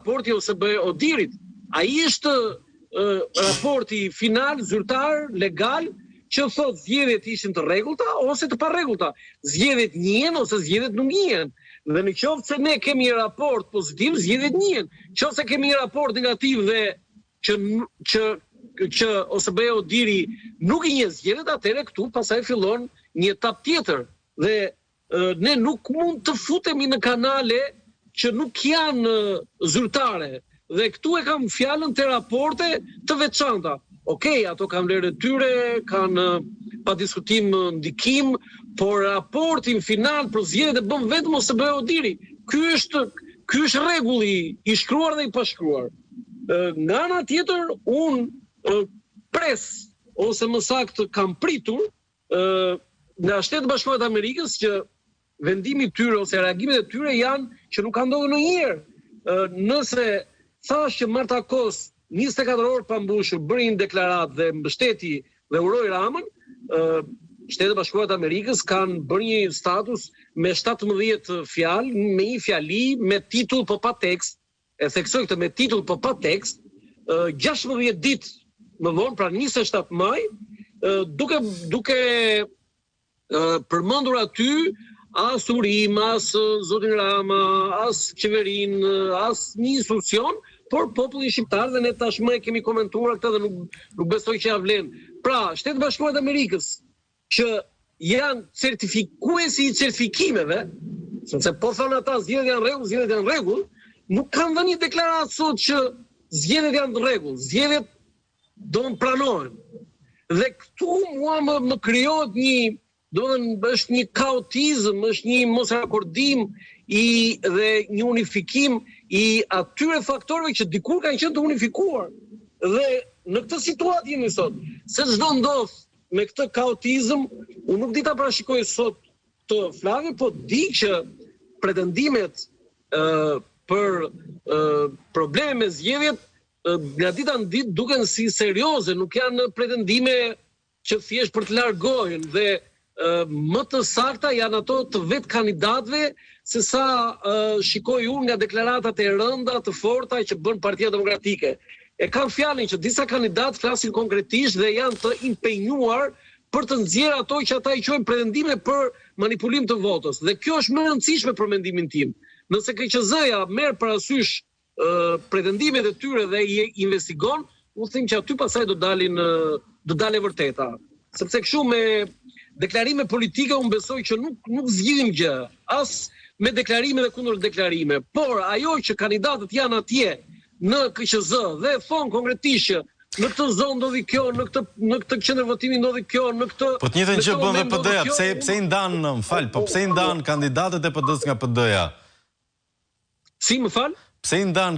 raporti OSB Odirit. Ai është raporti final, zyrtar, legal, që thot zgjedhjet ishin të rregullta ose të parregullta. Zgjedhjet njihen ose zgjedhjet nuk njihen. Dhe në qoftë se ne kemi një raport pozitiv, zgjedhjet njihen. Nëse kemi një raport negativ dhe që OSB Odiri nuk i njeh zgjedhjet, atëherë këtu pastaj fillon një etapë tjetër. Dhe ne nuk mund të futemi në kanale që nuk janë zyrtare. Dhe këtu e kam fjalën të raporte të veçanta. Okej, ato kanë vlerën e tyre, kanë pa diskutim ndikim, por raportin final për zgjedhjet e bën vetëm OSB Odiri. Ky është rregulli i shkruar dhe i pashkruar. Nga ana tjetër, unë pres, ose më saktë kam pritur nga Shtetet Bashkuara të Amerikës që vendimi i tyre ose reagimet e tyre janë që nuk ka ndodhur ndonjëherë. Nëse thash që Marta Kos 24 orë pa mbushur bëri një deklaratë dhe mbështeti dhe uroi Ramën, Shtetet Bashkuara të Amerikës kanë bërë një status me 17 fjalë, me një fjali, me titull po pa tekst, e theksoj këtë me titull po pa tekst, 16 ditë më vonë, pra 27 maj, duke përmendur aty as Urim, as zotin Rama, as qeverin, as një institucion, por popullin shqiptar, dhe ne tashmë e kemi komentuar këtë dhe nuk besoj që ja vlen. Pra, Shtetet Bashkuara të Amerikës, që janë certifikuesi i certifikimeve, sepse po thonë ata zgjedhjet janë rregull, nuk kanë dhënë një deklaratë sot që zgjedhjet janë të rregull, zgjedhjet do të pranohen. Dhe këtu mua më krijohet është një kaotizëm, është një mosrakordim dhe një unifikim i atyre faktorëve që dikur kanë qenë të unifikuar. Dhe në këtë situatë jemi sot. Se çdo ndodh me këtë kaotizëm, unë nuk di ta parashikoj sot të Flavi, po di që pretendimet për probleme me zgjedhjet nga dita në ditë duken si serioze, nuk janë pretendime që thjesht për të largohen dhe më të sakta janë ato të vetë kandidatëve se sa shikoj unë nga deklaratat e rënda të forta që bën Partia Demokratike. E kam fjalën që disa kandidatë flasin konkretisht dhe janë të impenjuar për të nxjerrë ato që ata i quajnë pretendime për manipulim të votës. Dhe kjo është më e rëndësishme për mendimin tim. Nëse KQZ-ja merr parasysh pretendimet e tyre dhe i investigon, unë them që aty pastaj do dalë vërteta. Sepse kështu me deklarime politike unë besoj që nuk zgjidhim gjë, as me deklarime dhe kundër deklarime, por ajo që kandidatët janë atje në KQZ dhe thonë konkretisht që në këtë zonë ndodhi kjo, në këtë qendër votimi ndodhi kjo, në këtë. Po të njëjtën gjë bën dhe PD-ja, pse i ndan, pse i ndan kandidatët e PD-s nga PD-ja? Si më fal? Pse i ndan